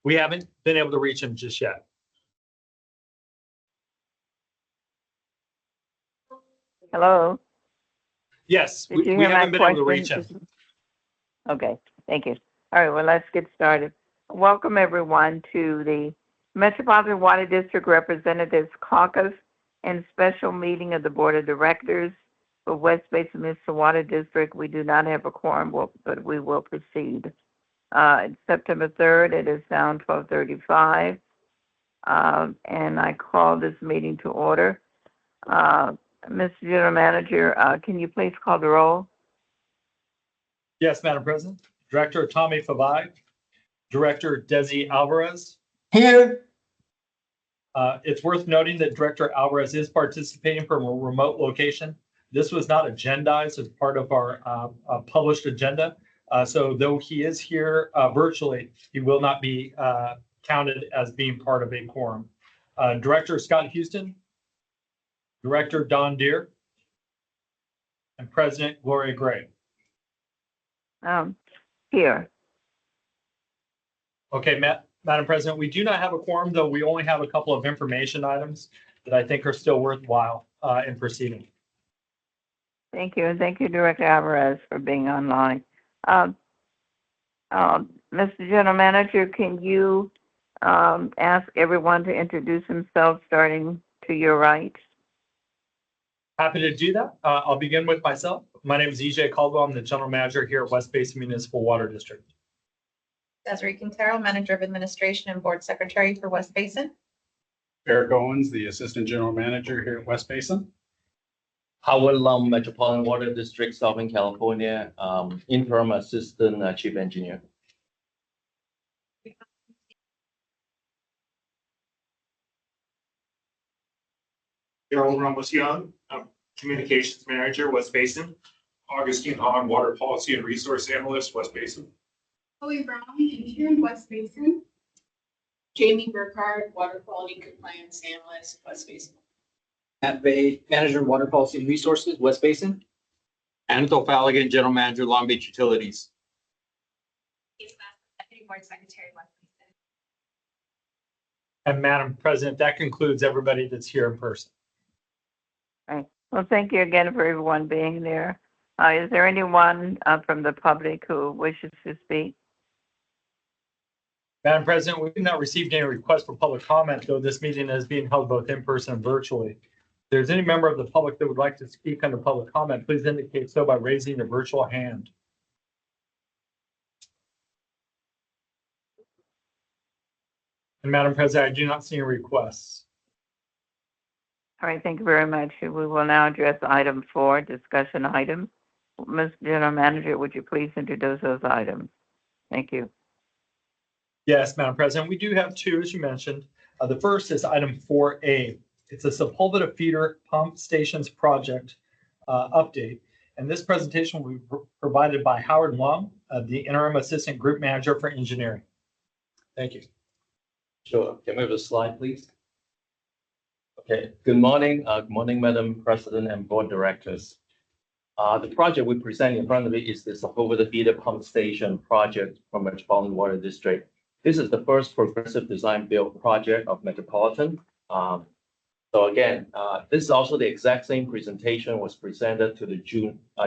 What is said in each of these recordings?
We haven't been able to reach him just yet. Hello? Yes, Did you we hear my haven't been able to reach question? him. Okay, thank you. All right, well, let's get started. Welcome, everyone, to the Metropolitan Water District Representatives Caucus and Special Meeting of the Board of Directors for West Basin Municipal Water District. We do not have a quorum, but we will proceed. It's September 3rd. It is now 12:35. And I call this meeting to order. Mr. General Manager, can you please call the roll? Yes, Madam President. Director Tommy Favai, Director Desi Alvarez. Here. It's worth noting that Director Alvarez is participating from a remote location. This was not agendized as part of our published agenda. So though he is here virtually, he will not be counted as being part of a quorum. Director Scott Houston, Director Don Deere, and President Gloria Gray. Here. Okay, Madam President, we do not have a quorum, though we only have a couple of information items that I think are still worthwhile in proceeding. Thank you, and thank you, Director Alvarez, for being online. Mr. General Manager, can you ask everyone to introduce themselves, starting to your right? Happy to do that. I'll begin with myself. My name is EJ Caldwell. I'm the General Manager here at West Basin Municipal Water District. Desiree Quintero, Manager of Administration and Board Secretary for West Basin. Eric Owens, the Assistant General Manager here at West Basin. Howard Lum, Metropolitan Water District, Southern California, Interim Assistant Chief Engineer. Darrell Ramos Young, Communications Manager, West Basin. Augustine Hahn, Water Policy and Resource Analyst, West Basin. Chloe Brown, Intern, West Basin. Jamie Burkhardt, Water Quality Compliance Analyst, West Basin. Matt Bay, Manager, Water Policy and Resources, West Basin. Anatol Faligan, General Manager, Long Beach Utilities. Deputy Board Secretary, West Basin. And Madam President, that concludes everybody that's here in person. Right. Well, thank you again for everyone being there. Is there anyone from the public who wishes to speak? Madam President, we've not received any requests for public comment, though this meeting is being held both in person and virtually. If there's any member of the public that would like to speak under public comment, please indicate so by raising your virtual hand. And Madam President, I do not see any requests. All right, thank you very much. We will now address item 4, discussion items. Mr. General Manager, would you please introduce those items? Thank you. Yes, Madam President, we do have two, as you mentioned. The first is item 4A. It's a Sepulveda feeder pump stations project update. And this presentation will be provided by Howard Lum, the Interim Assistant Group Manager for Engineering. Thank you. Sure. Can we have a slide, please? Okay. Good morning. Good morning, Madam President and Board Directors. The project we present in front of it is the Sepulveda feeder pump station project from Metropolitan Water District. This is the first progressive design build project of Metropolitan. So again, this is also the exact same presentation was presented to the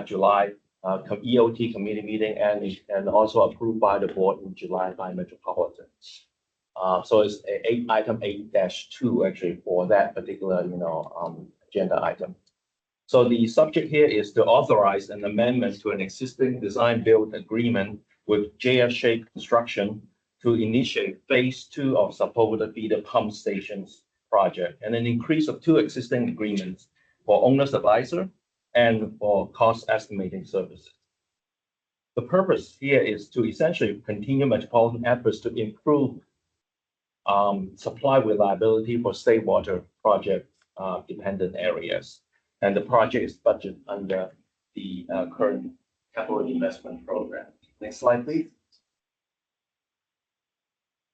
July EOT committee meeting and also approved by the board in July by Metropolitan. So it's item 8-2 actually for that particular agenda item. So the subject here is to authorize an amendment to an existing design build agreement with JF Shea Construction to initiate phase 2 of Sepulveda feeder pump stations project and an increase of 2 existing agreements for owner's advisor and for cost estimating services. The purpose here is to essentially continue Metropolitan efforts to improve supply reliability for state water project dependent areas. And the project is budgeted under the current capital investment program. Next slide, please.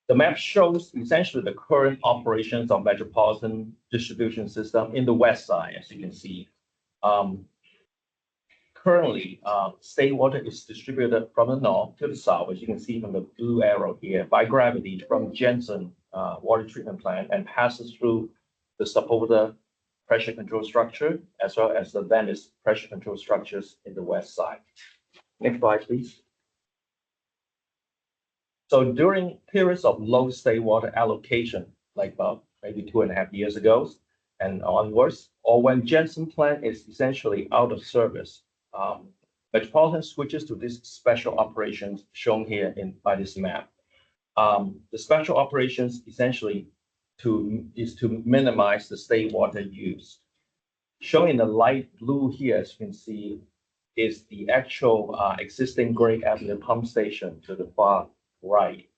The map shows essentially the current operations of Metropolitan distribution system in the west side, as you can see. currently, state water is distributed from the north to the south, as you can see from the blue arrow here, by gravity from Jensen water treatment plant and passes through the Sepulveda pressure control structure as well as the Venice pressure control structures in the west side. Next slide, please. So during periods of low state water allocation, like about maybe 2.5 years ago and onwards, or when Jensen plant is essentially out of service, Metropolitan switches to these special operations shown here by this map. The special operations essentially is to minimize the state water use. Shown in the light blue here, as you can see, is the actual existing Great Avenue pump station to the far right.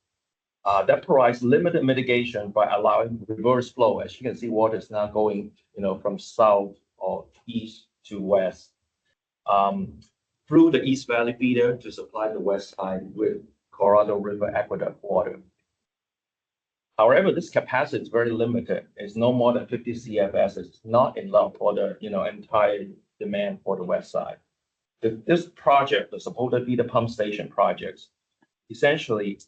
That provides limited mitigation by allowing reverse flow. As you can see, water is now going, from south or east to west through the East Valley feeder to supply the west side with Colorado River aqueduct water. However, this capacity is very limited. It's no more than 50 CFS. It's not enough for the entire demand for the west side. This project, the Sepulveda feeder pump station projects, essentially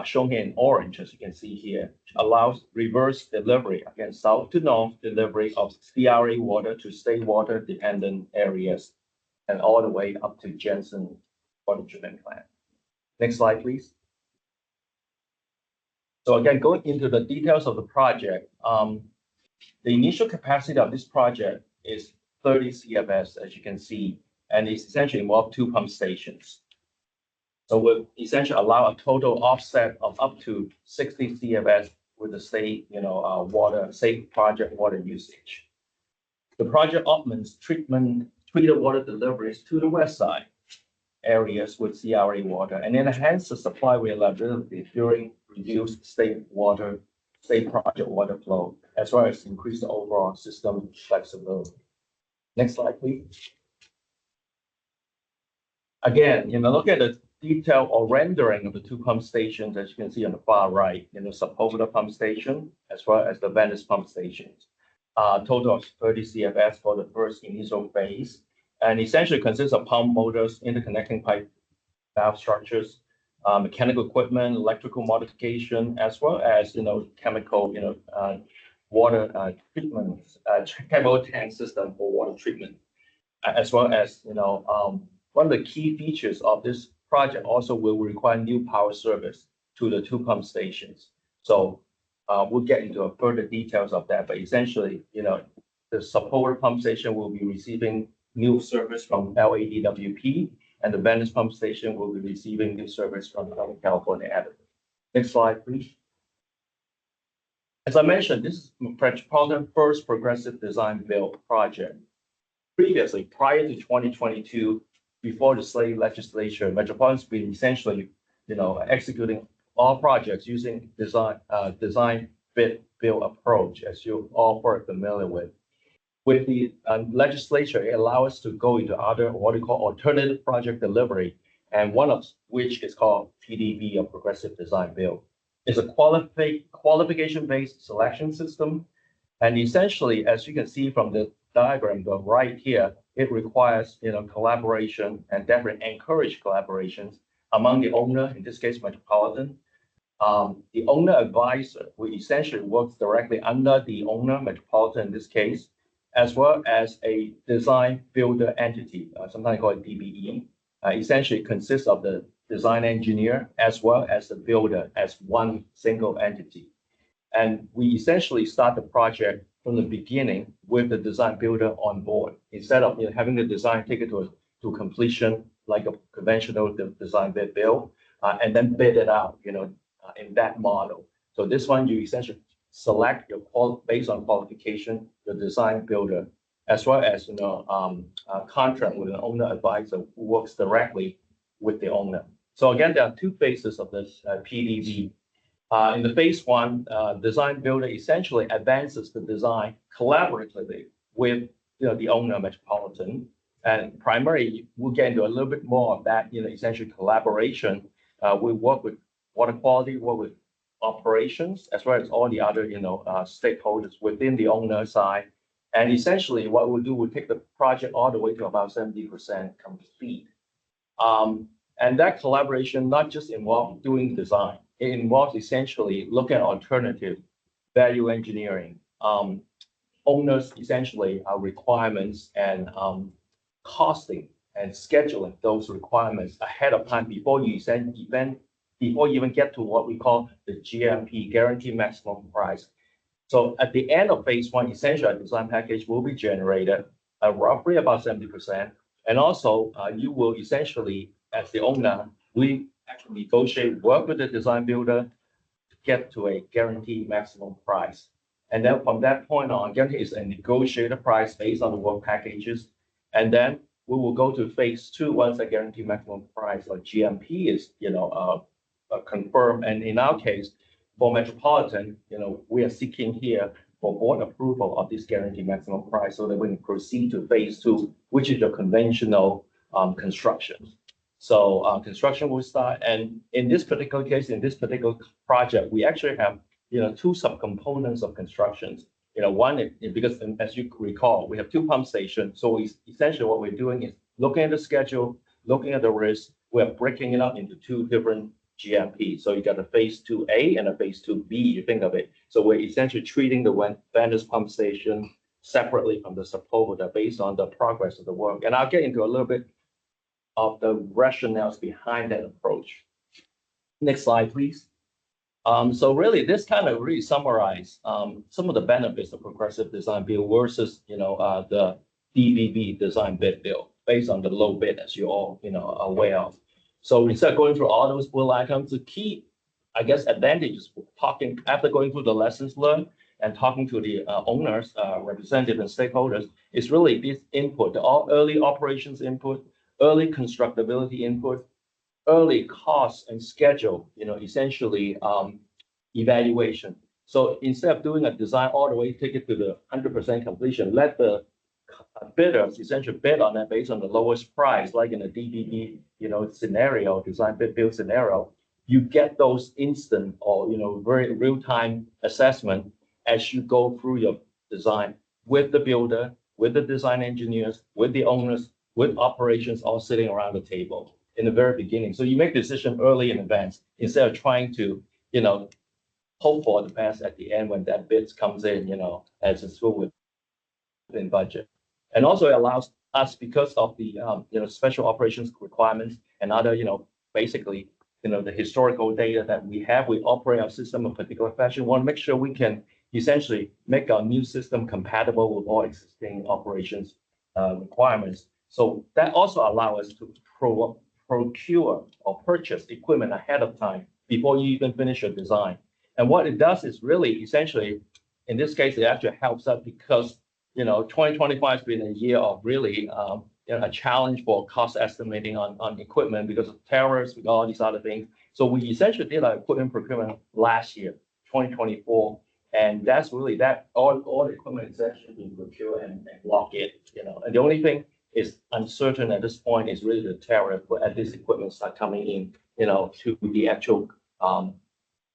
shown here in orange, as you can see here, allows reverse delivery, again, south to north delivery of CRA water to state water dependent areas and all the way up to Jensen water treatment plant. Next slide, please. So again, going into the details of the project, the initial capacity of this project is 30 CFS, as you can see, and it's essentially involved 2 pump stations. So we'll essentially allow a total offset of up to 60 CFS with the state, state project water usage. The project augments treated water deliveries to the west side areas with CRA water and enhance the supply reliability during reduced state project water flow, as well as increase the overall system flexibility. Next slide, please. Again, look at the detail or rendering of the 2 pump stations, as you can see on the far right, Sepulveda pump station, as well as the Venice pump stations. Total of 30 CFS for the first initial phase, and essentially consists of pump motors, interconnecting pipe valve structures, mechanical equipment, electrical modification, as well as, chemical, water treatment, chemical tank system for water treatment, as well as, one of the key features of this project also will require new power service to the 2 pump stations. So we'll get into further details of that, but essentially, the Sepulveda pump station will be receiving new service from LADWP, and the Venice pump station will be receiving new service from Southern California Edison. Next slide, please. As I mentioned, this is Metropolitan's first progressive design build project. Previously, prior to 2022, before the slate legislature, Metropolitan's been essentially, executing all projects using design bid build approach, as you're all very familiar with. With the legislature, it allows us to go into other what we call alternative project delivery, and one of which is called PDB, or Progressive Design Build. It's a qualification-based selection system, and essentially, as you can see from the diagram, the right here, it requires collaboration and definitely encourage collaborations among the owner, in this case Metropolitan. The owner advisor, who essentially works directly under the owner, Metropolitan in this case, as well as a design builder entity, sometimes called DBE, essentially consists of the design engineer as well as the builder as one single entity. And we essentially start the project from the beginning with the design builder on board, instead of having the design take it to completion like a conventional design bid build, and then bid it out, in that model. So this one, you essentially select based on qualification, the design builder, as well as contract with an owner advisor who works directly with the owner. So again, there are 2 phases of this PDB. In the phase 1, design builder essentially advances the design collaboratively with the owner, Metropolitan, and primarily we'll get into a little bit more of that, essentially collaboration. We work with water quality, work with operations, as well as all the other stakeholders within the owner side, And essentially what we'll do, we'll take the project all the way to about 70% complete. And that collaboration not just involves doing design, it involves essentially looking at alternative value engineering, owners essentially requirements and costing and scheduling those requirements ahead of time before you before you even get to what we call the GMP, guaranteed maximum price. So at the end of phase one, essentially a design package will be generated roughly about 70%. And also you will essentially, as the owner, we actually negotiate, work with the design builder to get to a guaranteed maximum price. And then from that point on, guarantee is a negotiated price based on the work packages. And then we will go to phase two once the guaranteed maximum price or GMP is, confirmed. And in our case, for Metropolitan, we are seeking here for board approval of this guaranteed maximum price so that we can proceed to phase two, which is your conventional construction. So construction will start. And in this particular case, in this particular project, we actually have two subcomponents of constructions. One is because, as you recall, we have two pump stations. So essentially what we're doing is looking at the schedule, looking at the risk. We're breaking it up into two different GMP. So you got a phase 2A and a phase 2B, you think of it. So we're essentially treating the vendor's pump station separately from the subholder based on the progress of the work. And I'll get into a little bit of the rationales behind that approach. Next slide, please. So really, this kind of really summarize some of the benefits of progressive design build versus the DBB design bid build based on the low bid, as you all are aware of. So instead of going through all those bullet items, the key, I guess, advantages talking after going through the lessons learned and talking to the owners, representatives, and stakeholders is really this input, all early operations input, early constructability input, early cost and schedule, essentially evaluation. So instead of doing a design all the way, take it to the 100% completion, let the bidders essentially bid on that based on the lowest price, like in a DBB, scenario, design bid build scenario. You get those instant or very real-time assessment as you go through your design with the builder, with the design engineers, with the owners, with operations all sitting around the table in the very beginning. So you make decision early in advance instead of trying to, hope for the best at the end when that bid comes in, as it's within budget. And also it allows us, because of the, special operations requirements and other, basically, the historical data that we have, we operate our system in a particular fashion. We want to make sure we can essentially make our new system compatible with all existing operations requirements. So that also allows us to procure or purchase equipment ahead of time before you even finish your design. And what it does is really essentially, in this case, it actually helps us because 2025 has been a year of really a challenge for cost estimating on equipment because of tariffs, with all these other things. So we essentially did our equipment procurement last year, 2024. And that's really that all the equipment is actually being procured and locked in, And the only thing is uncertain at this point is really the tariff, but as this equipment start coming in, to the actual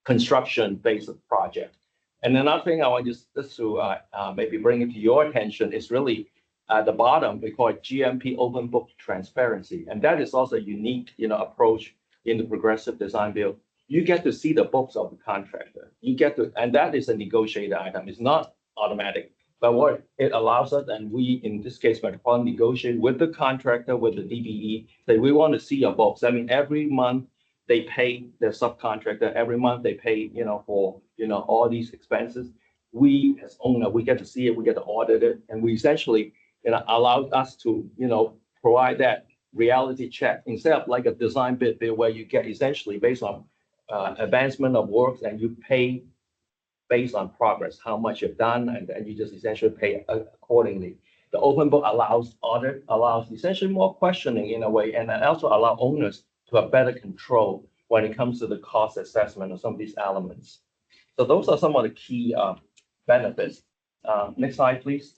construction phase of the project. And another thing I want just to maybe bring it to your attention is really at the bottom, we call it GMP open book transparency. And that is also a unique, approach in the progressive design build. You get to see the books of the contractor. And that is a negotiated item. It's not automatic. But what it allows us, and we, in this case, Metropolitan, negotiate with the contractor, with the DBE, say, we want to see your books. I mean, every month they pay their subcontractor, every month they pay, for, all these expenses. We, as owner, we get to see it, we get to audit it, and we essentially, allow us to, provide that reality check instead of like a design bid where you get essentially based on advancement of works and you pay based on progress, how much you've done, and you just essentially pay accordingly. The open book allows audit, allows essentially more questioning in a way, and also allow owners to have better control when it comes to the cost assessment of some of these elements. So those are some of the key benefits. Next slide, please.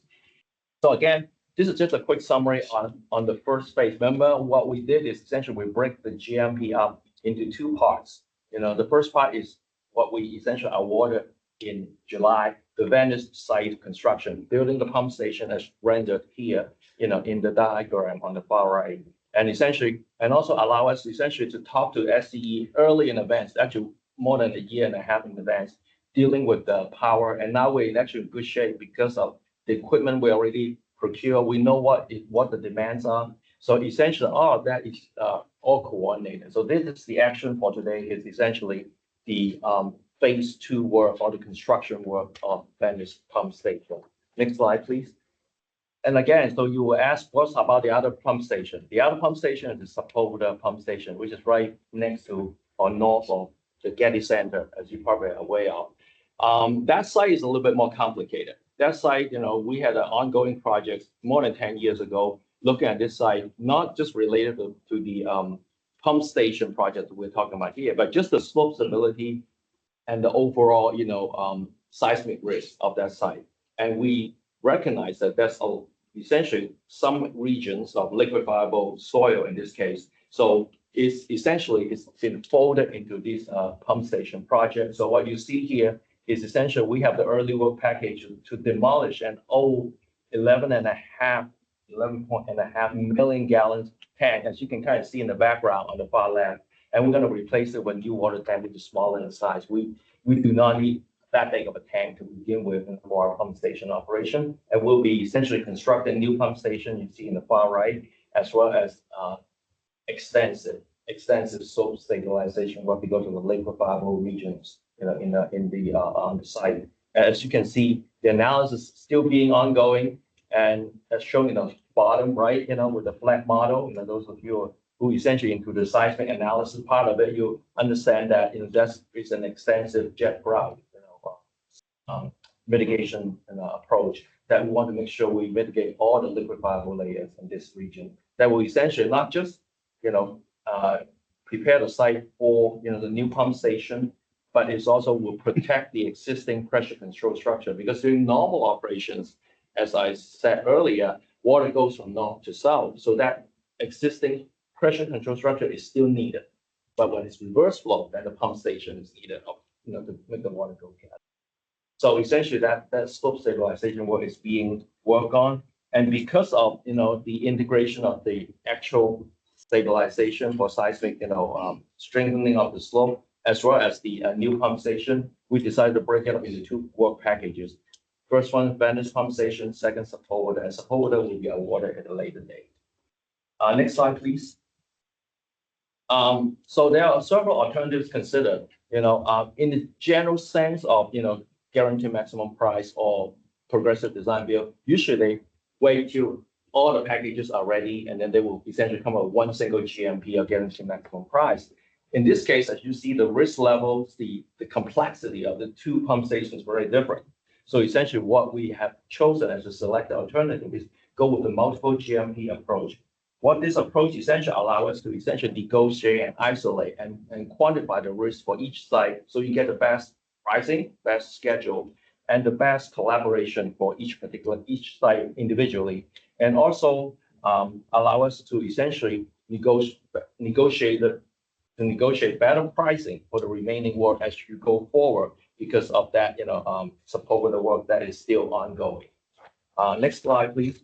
So again, this is just a quick summary on the first phase. Remember what we did is essentially we break the GMP up into two parts. The first part is what we essentially awarded in July, the Venice site construction, building the pump station as rendered here, in the diagram on the far right. And essentially, and also allow us essentially to talk to SCE early in advance, actually more than a year and a half in advance, dealing with the power. And now we're in actually good shape because of the equipment we already procure. We know what the demands are. So essentially, all of that is all coordinated. So this is the action for today is essentially the phase 2 work or the construction work of Venice pump station. Next slide, please. And again, so you will ask, what's about the other pump station? The other pump station is the Sepulveda pump station, which is right next to or north of the Getty Center, as you probably are aware of. That site is a little bit more complicated. That site, we had an ongoing project more than 10 years ago, looking at this site, not just related to the pump station project that we're talking about here, but just the slope stability and the overall, seismic risk of that site. And we recognize that that's essentially some regions of liquefiable soil in this case. So it's been folded into this pump station project. So what you see here is essentially we have the early work package to demolish an old 11.5 million gallons tank, as you can kind of see in the background on the far left. And we're going to replace it with new water tank, which is smaller in size. We do not need that big of a tank to begin with for our pump station operation. And we'll be essentially constructing a new pump station you see in the far right, as well as extensive slope stabilization work to go to the liquefiable regions, on the site. As you can see, the analysis is still being ongoing, and as shown in the bottom right, with the flat model, those of you who essentially into the seismic analysis part of it, you understand that that is an extensive jet grout mitigation approach that we want to make sure we mitigate all the liquefiable layers in this region. That will essentially not just prepare the site for the new pump station, but it also will protect the existing pressure control structure, because during normal operations, as I said earlier, water goes from north to south, so that existing pressure control structure is still needed. But when it's reverse flow, then the pump station is needed, to make the water go together. So essentially, that slope stabilization work is being worked on, and because of the integration of the actual stabilization for seismic, strengthening of the slope, as well as the new pump station, we decided to break it up into 2 work packages. First one, Venice pump station. Second, Sepulveda. And Sepulveda will be awarded at a later date. Next slide, please. So there are several alternatives considered. In the general sense of guarantee maximum price or progressive design build, usually they wait till all the packages are ready, and then they will essentially come up with one single GMP or guarantee maximum price. In this case, as you see, the risk levels, the complexity of the 2 pump stations is very different. So essentially what we have chosen as a selected alternative is go with the multiple GMP approach. What this approach essentially allows us to essentially negotiate and isolate and quantify the risk for each site, so you get the best pricing, best schedule, and the best collaboration for each site individually, and also allow us to essentially negotiate better pricing for the remaining work as you go forward, because of that, support the work that is still ongoing. Next slide, please.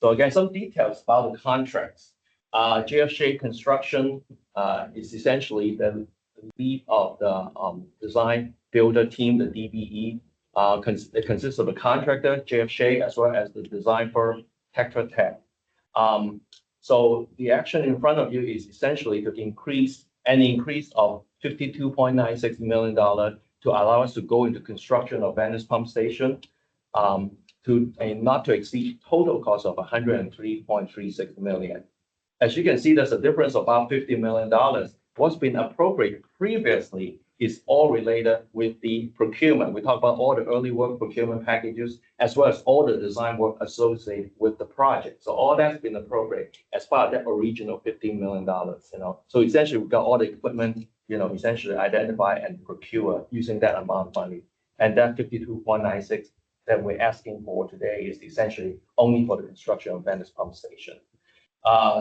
So again, some details about the contracts. JFJ Construction is essentially the lead of the design builder team, the DBE. It consists of a contractor, JFJ, as well as the design firm, Tetra Tech. So the action in front of you is essentially to increase of $52.96 million to allow us to go into construction of Venice pump station to not to exceed total cost of $103.36 million. As you can see, there's a difference of about $50 million. What's been appropriated previously is all related with the procurement. We talk about all the early work procurement packages, as well as all the design work associated with the project. So all that's been appropriated as part of that original $15 million. So essentially, we've got all the equipment, essentially identify and procure using that amount of money. And that 52.96 that we're asking for today is essentially only for the construction of Venice pump station.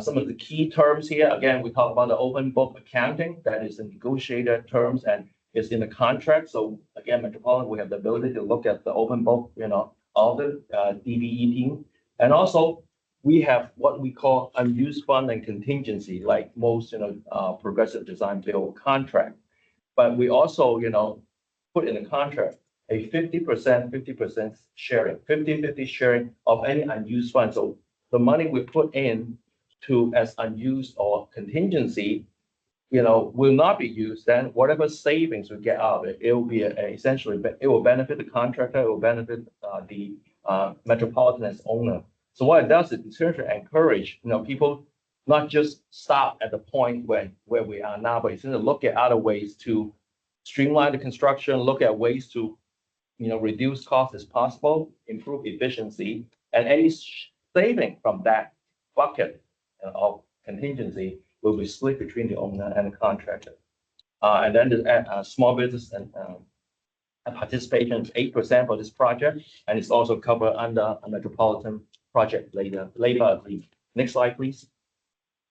Some of the key terms here, again, we talk about the open book accounting. That is the negotiated terms, and is in the contract. So again, Metropolitan, we have the ability to look at the open book, all the DBE team. And also we have what we call unused fund and contingency, like most, progressive design build contract. But we also, put in the contract a 50% sharing, 50/50 sharing of any unused funds. So the money we put in to as unused or contingency, will not be used, then whatever savings we get out of it, it will be essentially, it will benefit the contractor, it will benefit the Metropolitan as owner. So what it does is essentially encourage, people not just stop at the point where we are now, but essentially look at other ways to streamline the construction, look at ways to, reduce costs as possible, improve efficiency, and any saving from that bucket of contingency will be split between the owner and the contractor. And then the small business and participation is 8% for this project, and it's also covered under a Metropolitan project labor agreement. Next slide, please.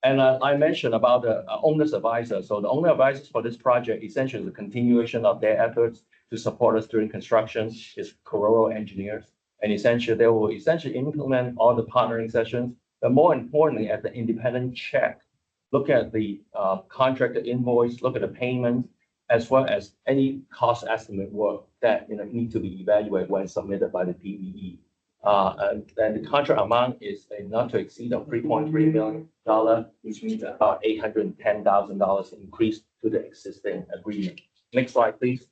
And I mentioned about the owner's advisor. So the owner advisors for this project essentially is a continuation of their efforts to support us during construction. Is Cororo engineers, and essentially they will implement all the partnering sessions. But more importantly, as an independent check, look at the contractor invoice, look at the payment, as well as any cost estimate work that need to be evaluated when submitted by the DBE. And the contract amount is a not to exceed of $3.3 million, which means about $810,000 increase to the existing agreement. Next slide, please.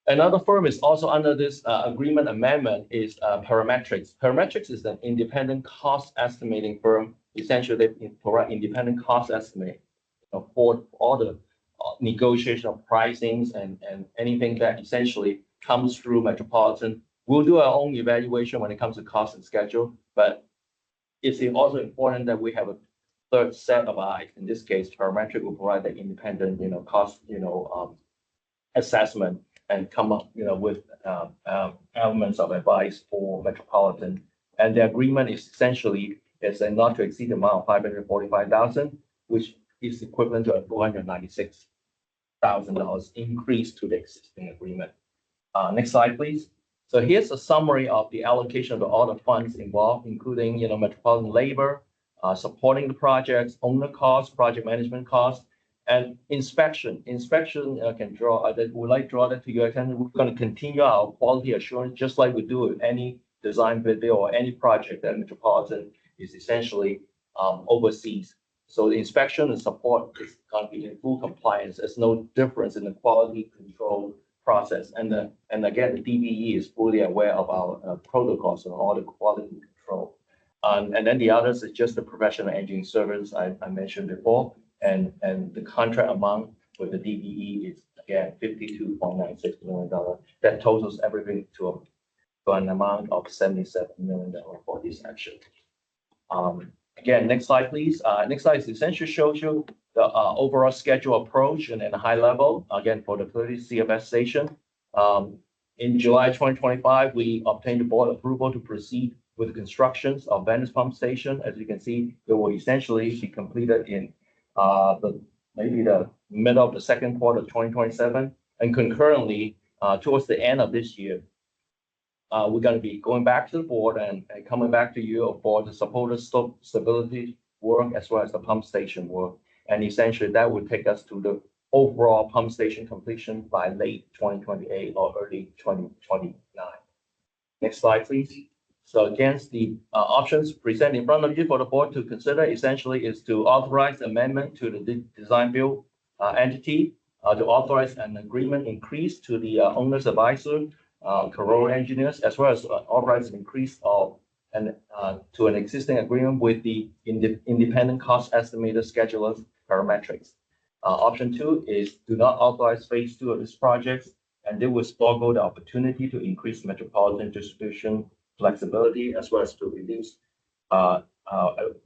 Another firm is also under this agreement amendment is Parametrics. Parametrics is an independent cost estimating firm. Essentially, they provide independent cost estimate for all the negotiation of pricings and anything that essentially comes through Metropolitan. We'll do our own evaluation when it comes to cost and schedule, but it's also important that we have a third set of eyes. In this case, Parametric will provide the independent, cost, assessment and come up, with elements of advice for Metropolitan. And the agreement is essentially a not to exceed amount of $545,000, which is equivalent to a $496,000 increase to the existing agreement. Next slide, please. So here's a summary of the allocation of all the funds involved, including, Metropolitan labor, supporting the projects, owner costs, project management costs, and inspection. Inspection can draw, would like to draw that to your attention. We're going to continue our quality assurance, just like we do with any design video or any project that Metropolitan is essentially overseas. So the inspection and support is going to be in full compliance. There's no difference in the quality control process. And again, the DBE is fully aware of our protocols and all the quality control. And then the others is just the professional engineering service I mentioned before. And the contract amount with the DBE is again $52.96 million. That totals everything to an amount of $77 million for this action. Again, next slide, please. Next slide essentially shows you the overall schedule approach and at a high level, again, for the 30 CFS station. In July 2025, we obtained the board approval to proceed with the constructions of Venice Pump Station. As you can see, it will essentially be completed in maybe the middle of the second quarter of 2027. And concurrently, towards the end of this year, we're going to be going back to the board and coming back to you for the supported stability work as well as the pump station work. And essentially that would take us to the overall pump station completion by late 2028 or early 2029. Next slide, please. So against the options presented in front of you for the board to consider essentially is to authorize amendment to the design build entity, to authorize an agreement increase to the owner's advisor, Cororo engineers, as well as authorize an increase of to an existing agreement with the independent cost estimator schedulers, Parametrics. Option 2 is do not authorize phase 2 of this project, and they will forego the opportunity to increase Metropolitan distribution flexibility as well as to reduce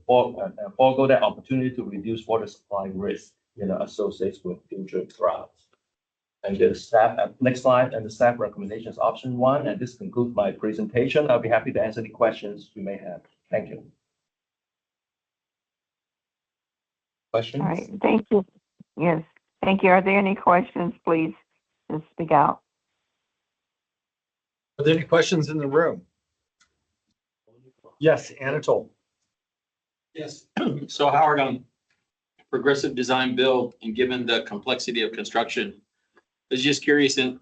forego that opportunity to reduce water supply risk associated with future droughts. And the staff next slide, and the staff recommendations option 1. And this concludes my presentation. I'll be happy to answer any questions you may have. Thank you. Questions? All right, thank you. Yes, Thank you. Are there any questions? Please just speak out. Are there any questions in the room? Yes, Anatole. Yes. So Howard, on progressive design build and given the complexity of construction, I was just curious in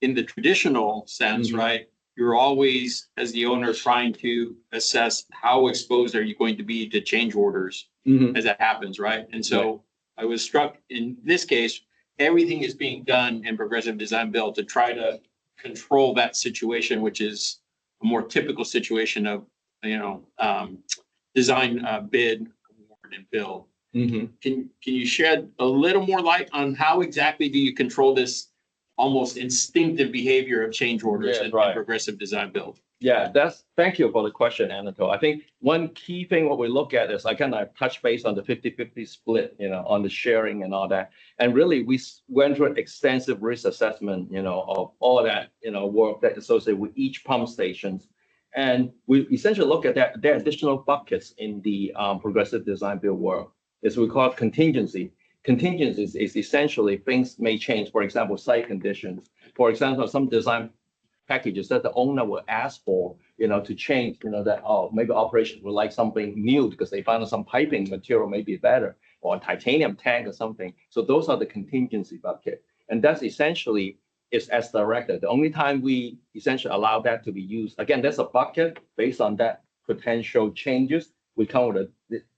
the traditional sense, Mhm. right? You're always, as the owner, trying to assess how exposed are you going to be to change orders as that happens, right? And so I was struck in this case, everything is being done in progressive design build to try to control that situation, which is a more typical situation of, design, bid, award and build. Can you shed a little more light on how exactly do you control this almost instinctive behavior of change orders Yeah, in right. progressive design build? Yeah, thank you for the question, Anatole. I think one key thing what we look at is I kind of touch base on the 50-50 split, on the sharing and all that. And really we went through an extensive risk assessment, of all that, work that associated with each pump stations. And we essentially look at that, there are additional buckets in the progressive design build work. It's we call it contingency. Contingencies is essentially things may change, for example, site conditions. For example, some design packages that the owner will ask for, to change, that, maybe operations would like something new because they found some piping material may be better or a titanium tank or something. So those are the contingency bucket. And that's essentially is as directed. The only time we essentially allow that to be used, again, there's a bucket based on that potential changes. We come with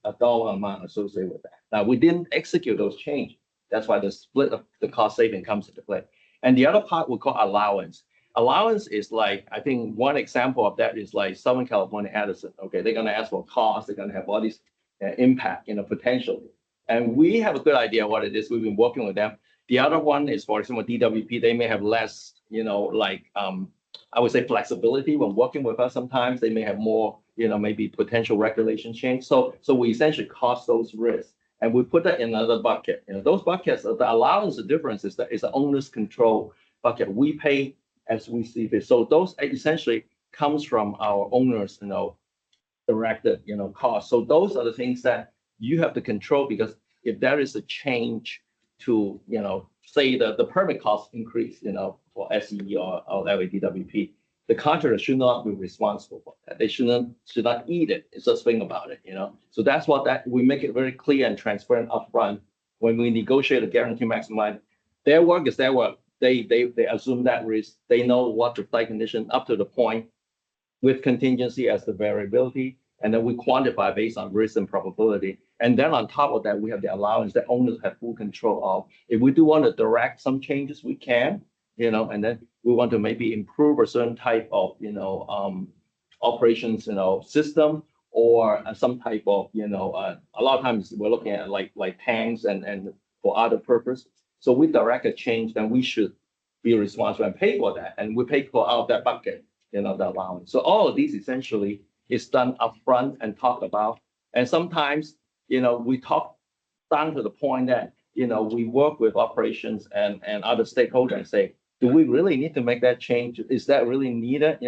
a dollar amount associated with that. Now, we didn't execute those changes. That's why the split of the cost saving comes into play. And the other part we call allowance. Allowance is like, I think one example of that is like Southern California Edison. Okay, they're going to ask for cost. They're going to have all this impact, potentially. And we have a good idea what it is. We've been working with them. The other one is, for example, DWP. They may have less, I would say flexibility when working with us. Sometimes they may have more, maybe potential regulation change. So we essentially cost those risks. And we put that in another bucket. Those buckets, the allowance, the difference is that it's an owner's control bucket. We pay as we see fit. So those essentially comes from our owners, directed, cost. So those are the things that you have to control because if there is a change to, say the permit cost increase, for SE or LADWP, the contractor should not be responsible for that. They should not eat it. It's just think about it, So that's what we make it very clear and transparent upfront when we negotiate a guarantee maximum. Their work is their work. They assume that risk. They know what the site condition up to the point with contingency as the variability. And then we quantify based on risk and probability. And then on top of that, we have the allowance that owners have full control of. If we do want to direct some changes, we can, and then we want to maybe improve a certain type of, operations, system or some type of, a lot of times we're looking at like tanks and for other purpose. So we direct a change, then we should be responsible and pay for that. And we pay for out of that bucket, the allowance. So all of these essentially is done upfront and talked about. And sometimes, we talk down to the point that, we work with operations and other stakeholders and say, do we really need to make that change? Is that really needed?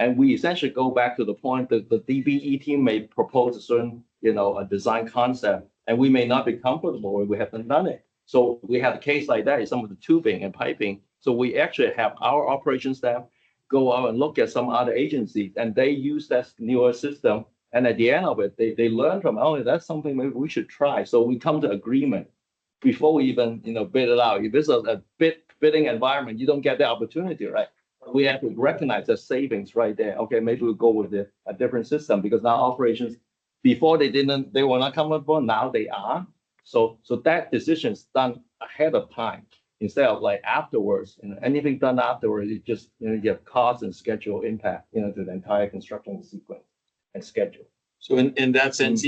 And we essentially go back to the point that the DBE team may propose a certain, a design concept, and we may not be comfortable if we haven't done it. So we have a case like that in some of the tubing and piping. So we actually have our operations staff go out and look at some other agencies, and they use that newer system. And at the end of it, they learn from, that's something maybe we should try. So we come to agreement before we even, bid it out. If it's a bidding environment, you don't get the opportunity, right? We have to recognize the savings right there. Okay, maybe we'll go with a different system because now operations, before they were not comfortable, now they are. So that decision is done ahead of time instead of like afterwards. Anything done afterwards, it just you have cost and schedule impact, to the entire construction sequence and schedule. So in that sense,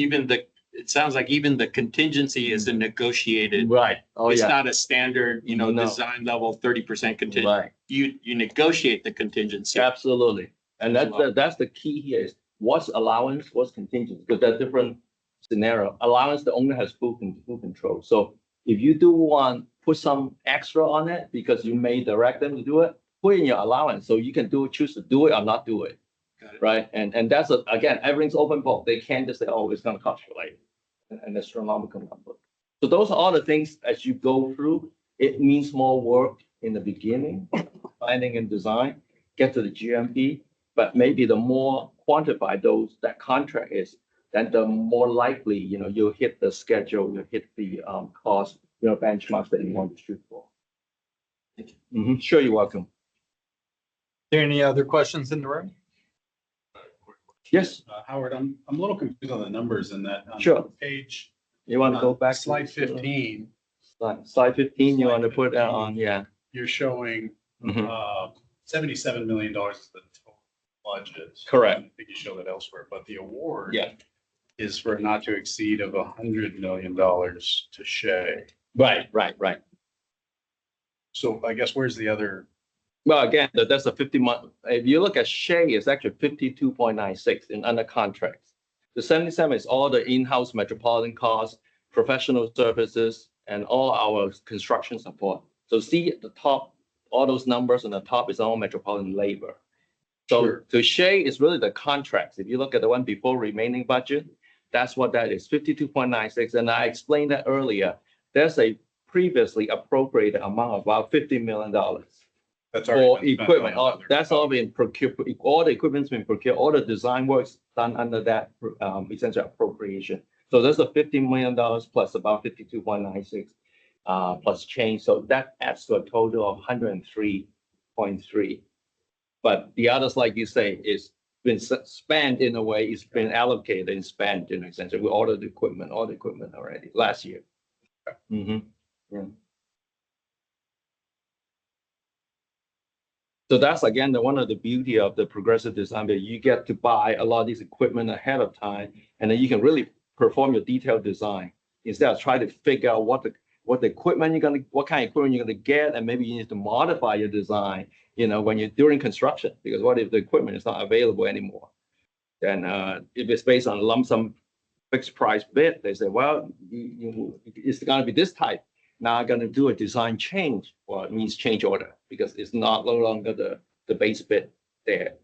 it sounds like even the contingency is a negotiated. Right. Oh It's yeah. not a standard, No. design level 30% contingent. Right. You negotiate the contingency. Absolutely. And that's the key here is what's allowance, what's contingency, because they're different scenario. Allowance, the owner has full control. So if you do want put some extra on it because you may direct them to do it, put in your allowance so you can choose to do it or not do it. Got it. Right. And that's again, everything's open book. They can't just say, it's gonna cost you like an astronomical number. So those are all the things as you go through, it means more work in the beginning, planning and design, get to the GMP. But maybe the more quantified that contract is, then the more likely, you'll hit the schedule, you'll hit the cost, benchmarks that you want to shoot for. Sure, you're welcome. There any other questions in the room? Yes, Howard, I'm a little confused on the numbers in that. On Sure. Page, you want to go back? to- slide 15, Slide 15, you want to Slide put that 15. on, yeah. you're showing Mhm. $77 million is the total budget. Correct. I think you show that elsewhere, but the award Yeah, is for a not to exceed of $100 million to Shea. right. So I guess where's the other? Well, again, that's a 50-month. If you look at Shea, it's actually 52.96 in under contracts. The 77 is all the in-house metropolitan costs, professional services, and all our construction support. So see at the top, all those numbers on the top is all metropolitan labor. So Sure. to Shea is really the contracts. If you look at the one before remaining budget, that's what that is, 52.96. And I explained that earlier. There's a previously appropriated amount of about $50 million. That's already For been spent equipment, on other that's all projects. been procured, all the equipment's been procured, all the design work's done under that essential appropriation. So there's a $50 million plus about 52.96 plus change. So that adds to a total of 103.3. But the others, like you say, is been spent in a way, it's been allocated and spent in a sense. We ordered all the equipment already last year. Mhm. Yeah. So that's again, one of the beauty of the progressive design, that you get to buy a lot of these equipment ahead of time, and then you can really perform your detailed design instead of trying to figure out what equipment what kind of equipment you're gonna get, and maybe you need to modify your design, when you're during construction, because what if the equipment is not available anymore? Then if it's based on a lump sum fixed price bid, they say, well, it's gonna be this type. Now I'm gonna do a design change. Well, it means change order because it's no longer the base bid there,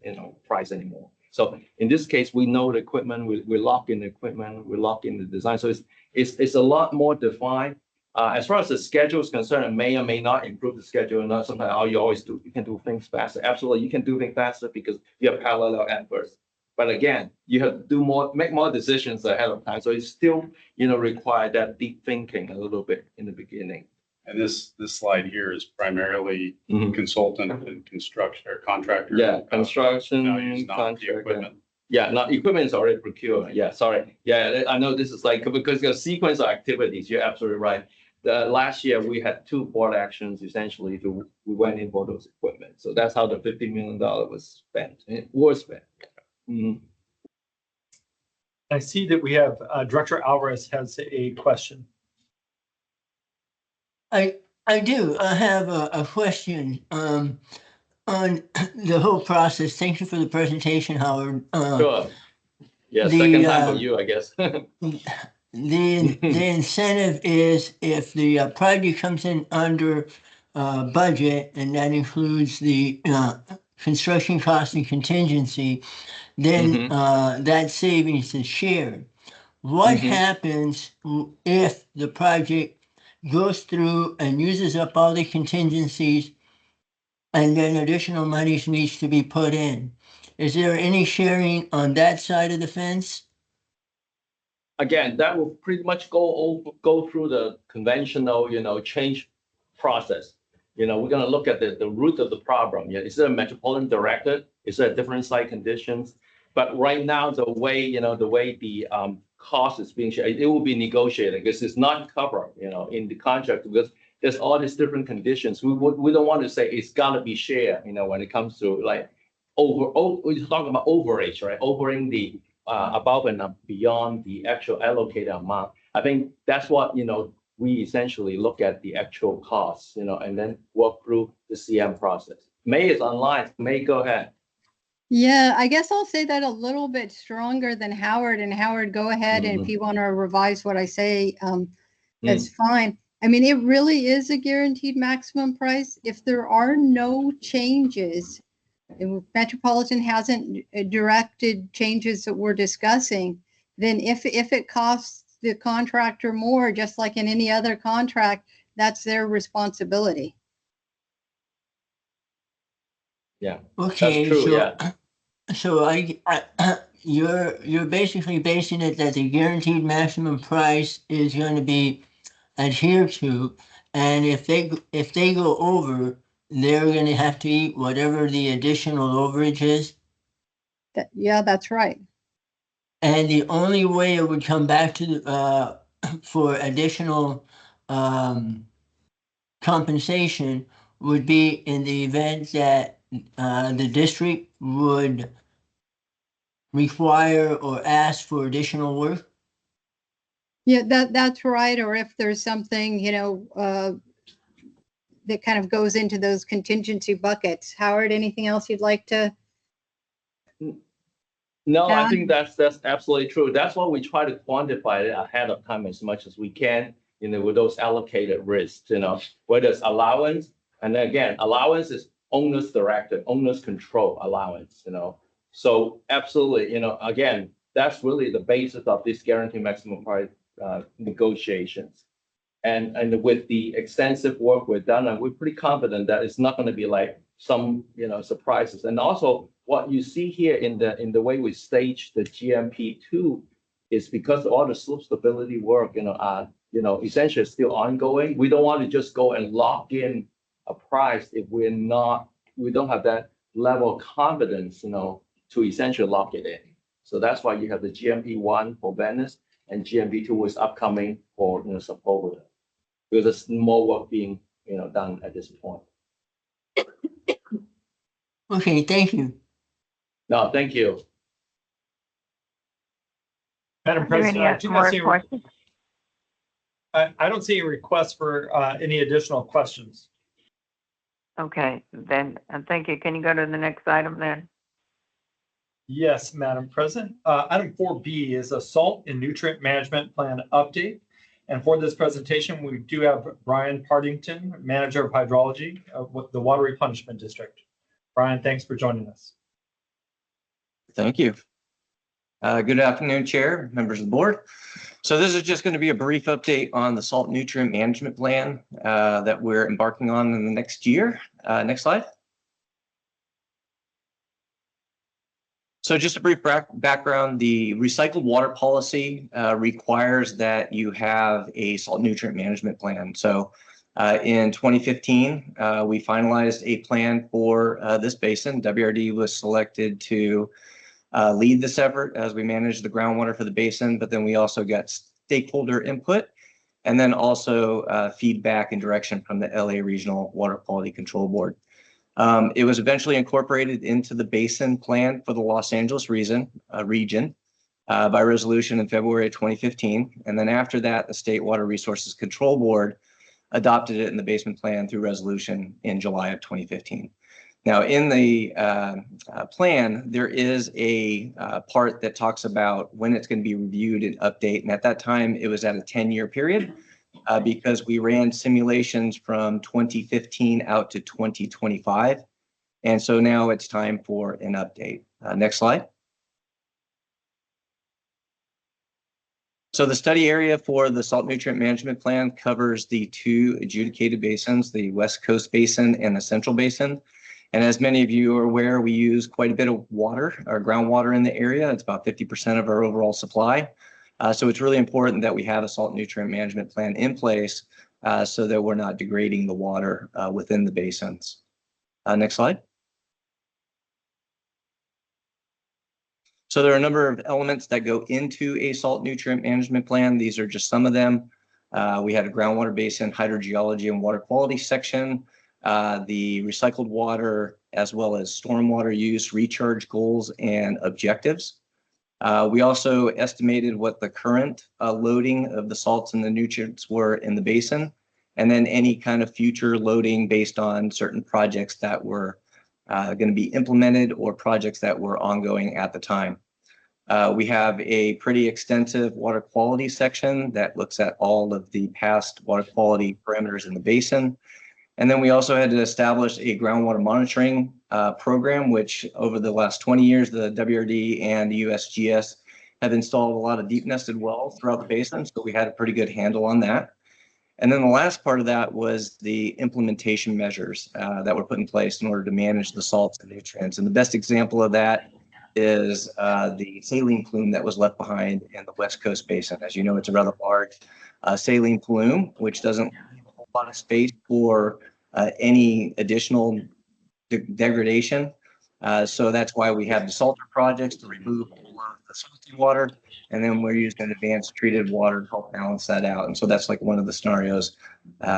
price anymore. So in this case, we know the equipment, we lock in the equipment, we lock in the design. So it's a lot more defined. As far as the schedule is concerned, it may or may not improve the schedule. And not sometimes you can do things faster. Absolutely, you can do things faster because you have parallel efforts. But again, you have to make more decisions ahead of time. So it's still, require that deep thinking a little bit in the beginning. And this slide here is primarily consultant and construction or contractor. Yeah, construction, values, not the contract. equipment. Yeah, no, equipment is already procured. Yeah, sorry. Yeah, I know this is because the sequence of activities, you're absolutely right. Last year, we had 2 board actions, essentially, we went in for those equipment. So that's how the $50 million was spent. It was spent. Mhm. I see that we have Director Alvarez has a question. I do. I have a question on the whole process. Thank you for the presentation, Howard. Sure. Yeah, the, second time for you, I guess. The incentive is if the project comes in under budget, and that includes the construction cost and contingency, then that savings is shared. What happens if the project goes through and uses up all the contingencies and then additional monies needs to be put in? Is there any sharing on that side of the fence? Again, that will pretty much go through the conventional, change process. We're gonna look at the root of the problem. Yeah, is it a metropolitan directed? Is there different site conditions? But right now, the way the cost is being shared, it will be negotiated because it's not covered, in the contract, because there's all these different conditions. We don't want to say it's gotta be shared, when it comes to like we're talking about overage, right? Overing the above and beyond the actual allocated amount. I think that's what, we essentially look at the actual costs, and then work through the CM process. May is online. May, go ahead. Yeah, I guess I'll say that a little bit stronger than Howard. And Howard, go ahead. And if you want to revise what I say, that's fine. I mean, it really is a guaranteed maximum price. If there are no changes, and Metropolitan hasn't directed changes that we're discussing, then if it costs the contractor more, just like in any other contract, that's their responsibility. Yeah, Okay, that's true, so yeah. so you're basically basing it that the guaranteed maximum price is going to be adhered to, and if they go over, they're going to have to eat whatever the additional overage is. Yeah, that's right. And the only way it would come back to for additional compensation would be in the event that the district would require or ask for additional work. Yeah, that's right. Or if there's something, that kind of goes into those contingency buckets. Howard, anything else you'd like to? No, I add? think that's absolutely true. That's why we try to quantify it ahead of time as much as we can, with those allocated risks, whether it's allowance, and then again, allowance is owner's directive, owner's control allowance, So absolutely, again, that's really the basis of this guaranteed maximum price negotiations. And with the extensive work we've done, and we're pretty confident that it's not going to be like some, surprises. And also what you see here in the way we stage the GMP2 is because all the slope stability work, are, essentially still ongoing. We don't want to just go and lock in a price if we don't have that level of confidence, to essentially lock it in. So that's why you have the GMP1 for Venice and GMP2 is upcoming for, Sepulveda, because there's more work being, done at this point. Okay, thank you. No, thank you. Madam Are there President, any I do not more see, questions? I don't see a request for any additional questions. Okay, then, thank you. Can you go to the next item then? Yes, Madam President. Item 4B is a salt and nutrient management plan update. And for this presentation, we do have Brian Partington, Manager of Hydrology of the Water Replenishment District. Brian, thanks for joining us. Thank you. Good afternoon, Chair, members of the board. So this is just going to be a brief update on the salt nutrient management plan that we're embarking on in the next year. Next slide. So just a brief background, the recycled water policy requires that you have a salt nutrient management plan. So in 2015, we finalized a plan for this basin. WRD was selected to lead this effort as we manage the groundwater for the basin, but then we also got stakeholder input and then also feedback and direction from the LA Regional Water Quality Control Board. It was eventually incorporated into the basin plan for the Los Angeles region by resolution in February of 2015. And then after that, the State Water Resources Control Board adopted it in the basin plan through resolution in July of 2015. Now, in the plan, there is a part that talks about when it's going to be reviewed and update. And at that time, it was at a 10-year period because we ran simulations from 2015 out to 2025. And so now it's time for an update. Next slide. So the study area for the salt nutrient management plan covers the two adjudicated basins, the West Coast Basin and the Central Basin. And as many of you are aware, we use quite a bit of water, our groundwater in the area. It's about 50% of our overall supply. So it's really important that we have a salt nutrient management plan in place so that we're not degrading the water within the basins. Next slide. So there are a number of elements that go into a salt nutrient management plan. These are just some of them. We had a groundwater basin, hydrogeology and water quality section, the recycled water, as well as stormwater use, recharge goals, and objectives. We also estimated what the current loading of the salts and the nutrients were in the basin, and then any kind of future loading based on certain projects that were going to be implemented or projects that were ongoing at the time. We have a pretty extensive water quality section that looks at all of the past water quality parameters in the basin. And then we also had to establish a groundwater monitoring program, which over the last 20 years, the WRD and the USGS have installed a lot of deep nested wells throughout the basin, so we had a pretty good handle on that. And then the last part of that was the implementation measures that were put in place in order to manage the salts and nutrients. And the best example of that is the saline plume that was left behind in the West Coast Basin. As you know, it's a rather large saline plume, which doesn't leave a whole lot of space for any additional degradation. So that's why we have desalter projects to remove the salty water, and then we're using advanced treated water to help balance that out. And so that's like one of the scenarios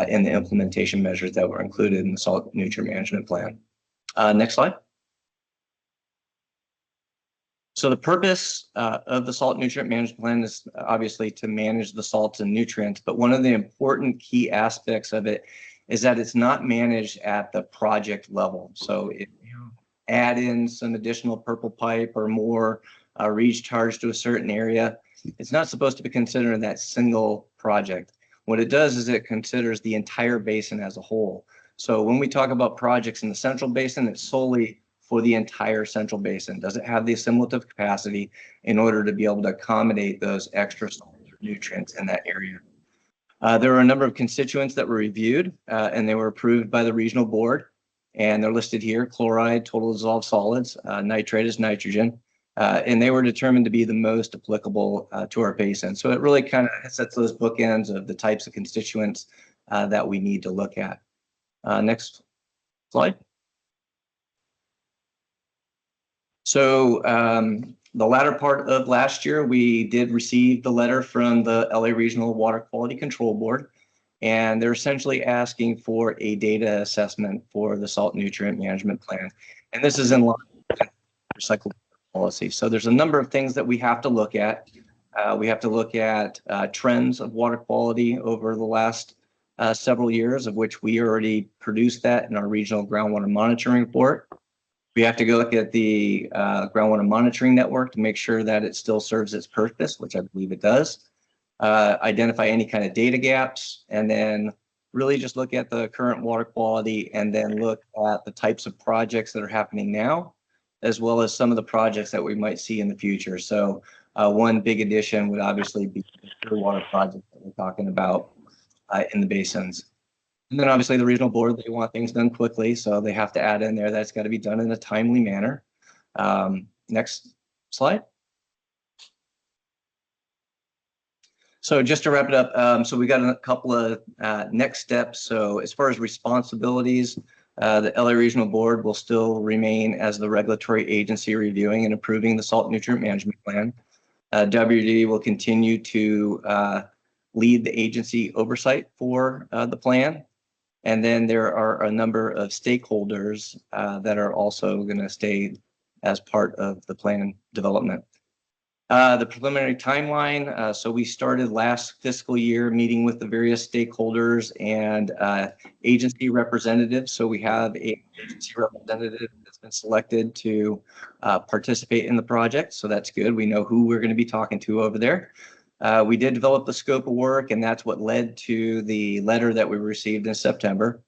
in the implementation measures that were included in the salt nutrient management plan. Next slide. So the purpose of the salt nutrient management plan is obviously to manage the salts and nutrients, but one of the important key aspects of it is that it's not managed at the project level. So if you add in some additional purple pipe or more recharge to a certain area, it's not supposed to be considered in that single project. What it does is it considers the entire basin as a whole. So when we talk about projects in the central basin, it's solely for the entire central basin. Does it have the assimilative capacity in order to be able to accommodate those extra nutrients in that area? There were a number of constituents that were reviewed and they were approved by the regional board, and they're listed here: chloride, total dissolved solids, nitrate is nitrogen, and they were determined to be the most applicable to our basin. So it really kind of sets those bookends of the types of constituents that we need to look at. Next slide. So the latter part of last year, we did receive the letter from the LA Regional Water Quality Control Board, and they're essentially asking for a data assessment for the salt nutrient management plan. And this is in line with recycled policy. So there's a number of things that we have to look at. We have to look at trends of water quality over the last several years, of which we already produced that in our regional groundwater monitoring report. We have to go look at the groundwater monitoring network to make sure that it still serves its purpose, which I believe it does. Identify any kind of data gaps, and then really just look at the current water quality, and then look at the types of projects that are happening now, as well as some of the projects that we might see in the future. So one big addition would obviously be the pure water project that we're talking about in the basins. And then obviously the regional board, they want things done quickly, so they have to add in there that's got to be done in a timely manner. Next slide. So just to wrap it up, so we got a couple of next steps. So as far as responsibilities, the LA Regional Board will still remain as the regulatory agency reviewing and approving the salt nutrient management plan. WD will continue to lead the agency oversight for the plan. And then there are a number of stakeholders that are also going to stay as part of the plan development. The preliminary timeline, so we started last fiscal year meeting with the various stakeholders and agency representatives. So we have an agency representative that's been selected to participate in the project. So that's good. We know who we're going to be talking to over there. We did develop the scope of work, and that's what led to the letter that we received in September.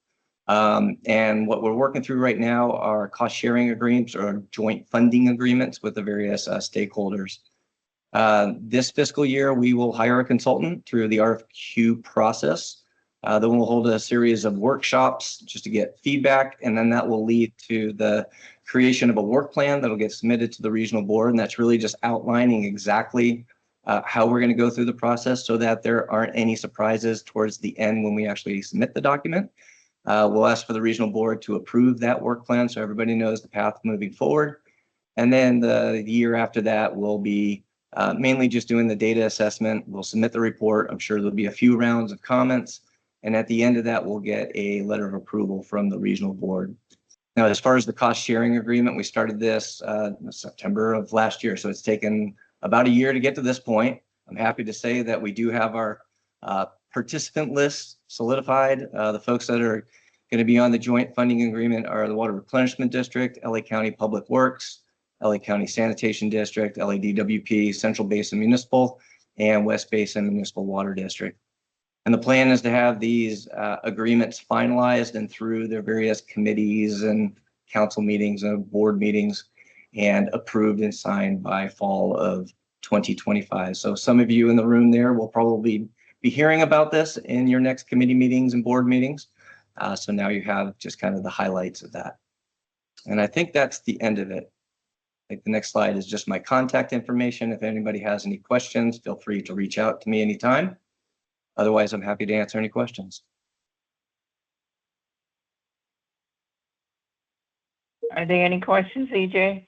And what we're working through right now are cost sharing agreements or joint funding agreements with the various stakeholders. This fiscal year, we will hire a consultant through the RFQ process. Then we'll hold a series of workshops just to get feedback, and then that will lead to the creation of a work plan that will get submitted to the regional board. And that's really just outlining exactly how we're going to go through the process so that there aren't any surprises towards the end when we actually submit the document. We'll ask for the regional board to approve that work plan so everybody knows the path moving forward. And then the year after that, we'll be mainly just doing the data assessment. We'll submit the report. I'm sure there'll be a few rounds of comments. And at the end of that, we'll get a letter of approval from the regional board. Now, as far as the cost sharing agreement, we started this in September of last year. So it's taken about a year to get to this point. I'm happy to say that we do have our participant list solidified. The folks that are going to be on the joint funding agreement are the Water Replenishment District, LA County Public Works, LA County Sanitation District, LADWP, Central Basin Municipal, and West Basin Municipal Water District. And the plan is to have these agreements finalized and through their various committees and council meetings and board meetings and approved and signed by fall of 2025. So some of you in the room there will probably be hearing about this in your next committee meetings and board meetings. So now you have just kind of the highlights of that. And I think that's the end of it. I think the next slide is just my contact information. If anybody has any questions, feel free to reach out to me anytime. Otherwise, I'm happy to answer any questions. Are there any questions, EJ?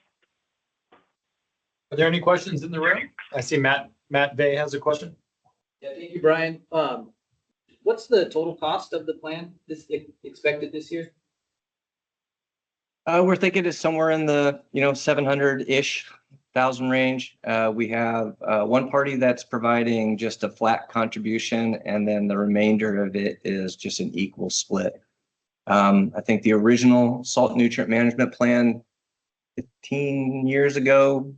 Are there any questions in the room? I see Matt Vay has a question. Yeah, thank you, Brian. What's the total cost of the plan expected this year? We're thinking it's somewhere in the 700-ish thousand range. We have one party that's providing just a flat contribution, and then the remainder of it is just an equal split. I think the original salt nutrient management plan 10 years ago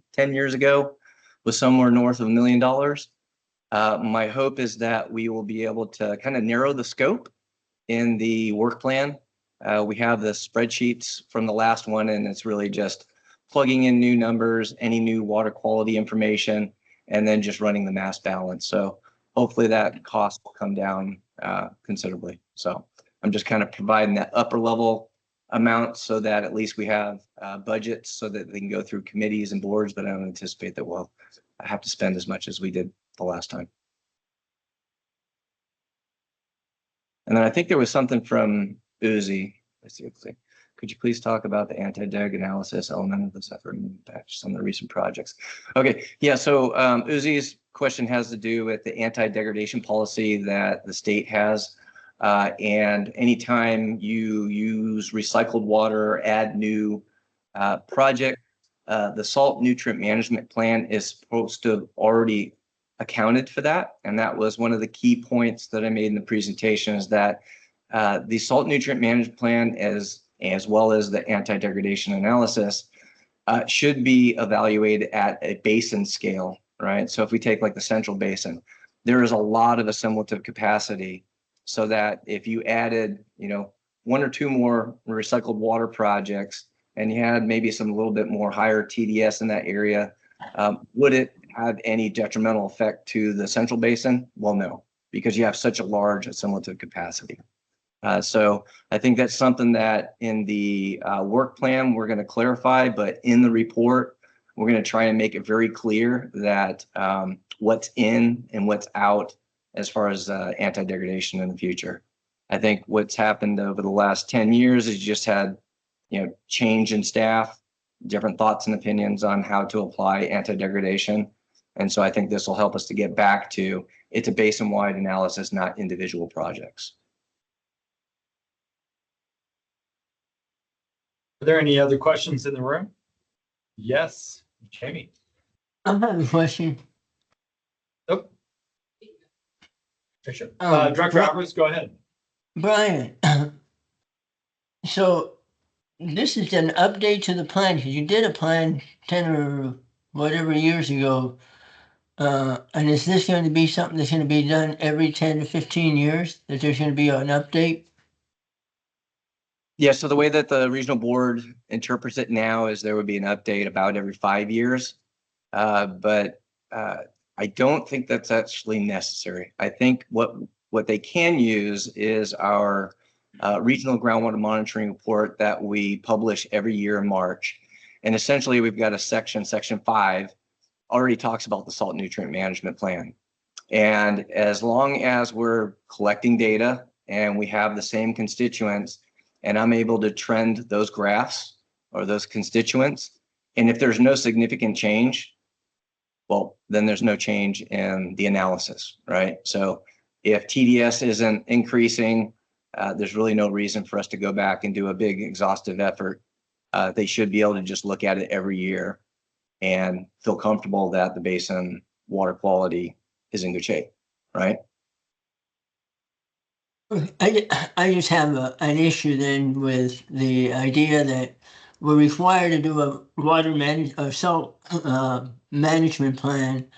was somewhere north of $1 million. My hope is that we will be able to kind of narrow the scope in the work plan. We have the spreadsheets from the last one, and it's really just plugging in new numbers, any new water quality information, and then just running the mass balance. So hopefully that cost will come down considerably. So I'm just kind of providing that upper level amount so that at least we have budgets so that they can go through committees and boards, but I don't anticipate that we'll have to spend as much as we did the last time. And then I think there was something from Uzi. Let's see. Could you please talk about the anti-deg analysis element of this effort and patch some of the recent projects? Okay, yeah, so Uzi's question has to do with the anti-degradation policy that the state has. And anytime you use recycled water, add new project, the salt nutrient management plan is supposed to have already accounted for that. And that was one of the key points that I made in the presentation, is that the salt nutrient management plan, as well as the anti-degradation analysis, should be evaluated at a basin scale, right? So if we take like the Central Basin, there is a lot of assimilative capacity, so that if you added, one or two more recycled water projects and you had maybe some little bit more higher TDS in that area, would it have any detrimental effect to the Central Basin? Well, no, because you have such a large assimilative capacity. So I think that's something that in the work plan, we're going to clarify, but in the report, we're going to try and make it very clear that what's in and what's out as far as anti-degradation in the future. I think what's happened over the last 10 years is you just had, change in staff, different thoughts and opinions on how to apply anti-degradation. And so I think this will help us to get back to, it's a basin-wide analysis, not individual projects. Are there any other questions in the room? Yes, Jamie. I have a question. Nope. Sure. Director Alvarez, go ahead. Brian, so this is an update to the plan, because you did a plan 10 or whatever years ago. And is this going to be something that's going to be done every 10 to 15 years, that there's going to be an update? Yeah, so the way that the regional board interprets it now is there would be an update about every 5 years. But I don't think that's actually necessary. I think what they can use is our regional groundwater monitoring report that we publish every year in March. And essentially we've got a section 5, already talks about the salt nutrient management plan. And as long as we're collecting data and we have the same constituents, and I'm able to trend those graphs or those constituents, and if there's no significant change, well, then there's no change in the analysis, right? So if TDS isn't increasing, there's really no reason for us to go back and do a big exhaustive effort. They should be able to just look at it every year and feel comfortable that the basin water quality is in good shape, right? I just have an issue then with the idea that we're required to do a salt management plan.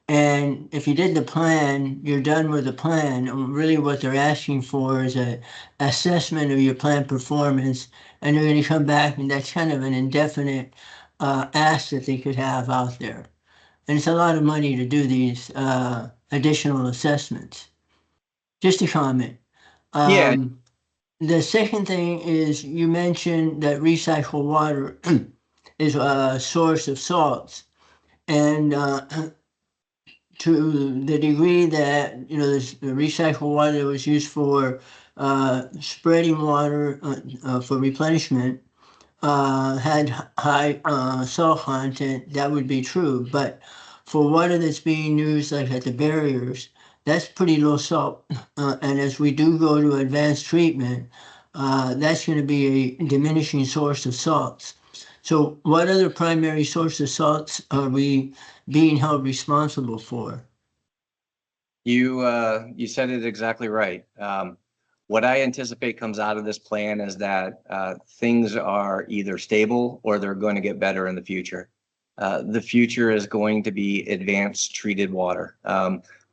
And if you did the plan, you're done with the plan. And really what they're asking for is a assessment of your plant performance. And they're going to come back, and that's kind of an indefinite ask that they could have out there. and it's a lot of money to do these additional assessments. Just a comment. Yeah. The second thing is you mentioned that recycled water is a source of salts, and to the degree that there's the recycled water that was used for spreading water for replenishment had high salt content, that would be true. But for water that's being used like at the barriers, that's pretty low salt. And as we do go to advanced treatment, that's going to be a diminishing source of salts. So what other primary source of salts are we being held responsible for? You said it exactly right. What I anticipate comes out of this plan is that things are either stable or they're going to get better in the future. The future is going to be advanced treated water.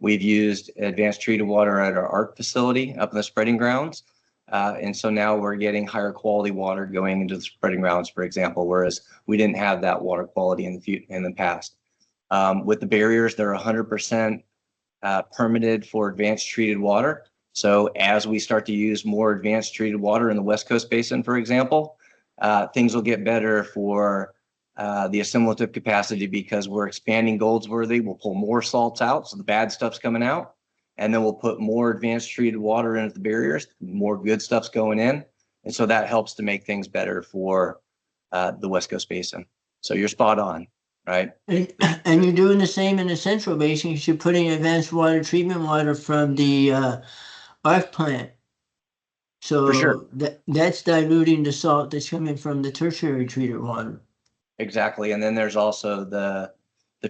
We've used advanced treated water at our ARC facility up in the spreading grounds. And so now we're getting higher quality water going into the spreading grounds, for example, whereas we didn't have that water quality in the past. With the barriers, they're 100% permitted for advanced treated water. So as we start to use more advanced treated water in the West Coast Basin, for example, things will get better for the assimilative capacity because we're expanding Goldsworthy. We'll pull more salts out, so the bad stuff's coming out. And then we'll put more advanced treated water into the barriers, more good stuff's going in. And so that helps to make things better for the West Coast Basin. So you're spot on, right? And you're doing the same in the Central Basin because you're putting advanced water treatment water from the ARC plant. So For sure. that's diluting the salt that's coming from the tertiary treated water. Exactly. And then there's also the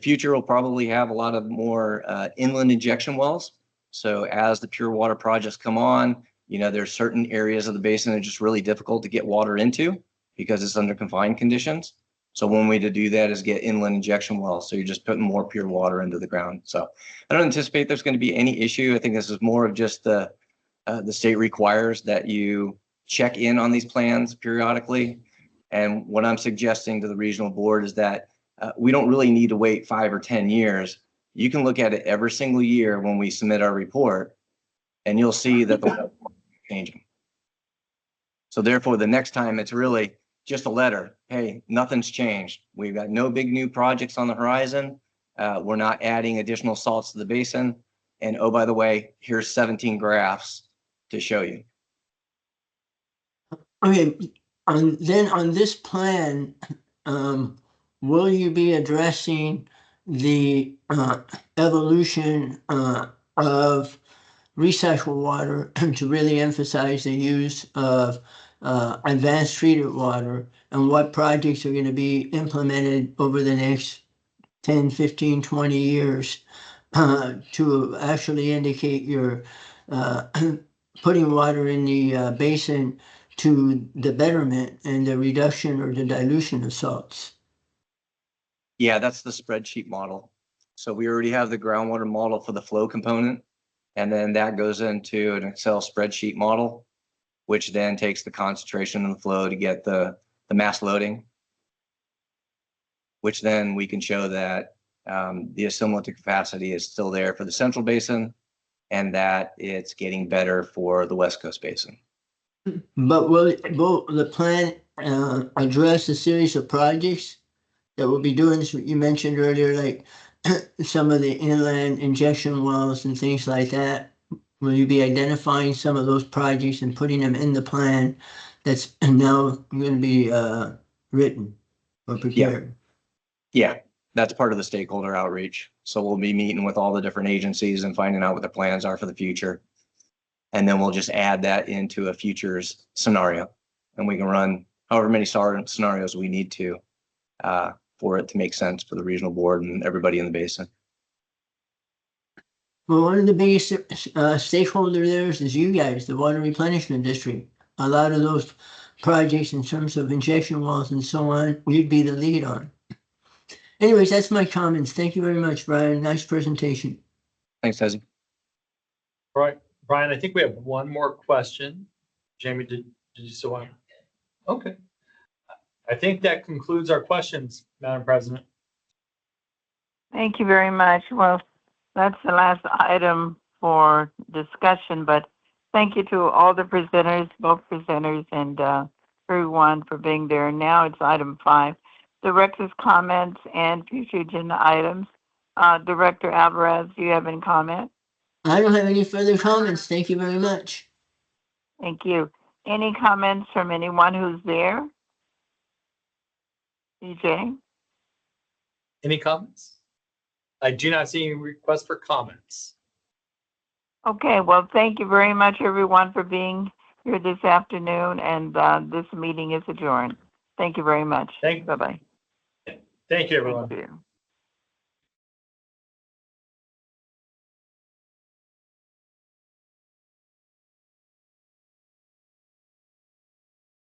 future will probably have a lot of more inland injection wells. So as the pure water projects come on, there's certain areas of the basin that are just really difficult to get water into because it's under confined conditions. So one way to do that is get inland injection wells. So you're just putting more pure water into the ground. So I don't anticipate there's going to be any issue. I think this is more of just the state requires that you check in on these plans periodically. And what I'm suggesting to the regional board is that we don't really need to wait 5 or 10 years. You can look at it every single year when we submit our report, and you'll see that the weather is changing. So therefore, the next time it's really just a letter. Hey, nothing's changed. We've got no big new projects on the horizon. We're not adding additional salts to the basin. And oh, by the way, here's 17 graphs to show you. Okay, then on this plan, will you be addressing the evolution of recycled water to really emphasize the use of advanced treated water, and what projects are going to be implemented over the next 10, 15, 20 years to actually indicate you're putting water in the basin to the betterment and the reduction or the dilution of salts? Yeah, that's the spreadsheet model. So we already have the groundwater model for the flow component, and then that goes into an Excel spreadsheet model, which then takes the concentration and the flow to get the mass loading, which then we can show that the assimilative capacity is still there for the Central Basin and that it's getting better for the West Coast Basin. But will the plan address a series of projects that we'll be doing? You mentioned earlier, like some of the inland injection wells and things like that. Will you be identifying some of those projects and putting them in the plan that's now going to be written or prepared? Yeah, that's part of the stakeholder outreach. So we'll be meeting with all the different agencies and finding out what their plans are for the future. And then we'll just add that into a futures scenario. And we can run however many scenarios we need to for it to make sense for the regional board and everybody in the basin. Well, one of the biggest stakeholder there is you guys, the Water Replenishment District. A lot of those projects in terms of injection wells and so on, you'd be the lead on. Anyways, that's my comments. Thank you very much, Brian. Nice presentation. Thanks, Desi. All right, Brian, I think we have one more question. Jamie, did you still want? Okay. I think that concludes our questions, Madam President. Thank you very much. Well, that's the last item for discussion, but thank you to all the presenters, both presenters and everyone for being there. Now it's item 5, director's comments and future agenda items. Director Alvarez, do you have any comment? I don't have any further comments. Thank you very much. Thank you. Any comments from anyone who's there? DJ? Any comments? I do not see any requests for comments. Okay, well, thank you very much, everyone, for being here this afternoon, and this meeting is adjourned. Thank you very much. Thank Bye-bye. you, everyone. Thank you.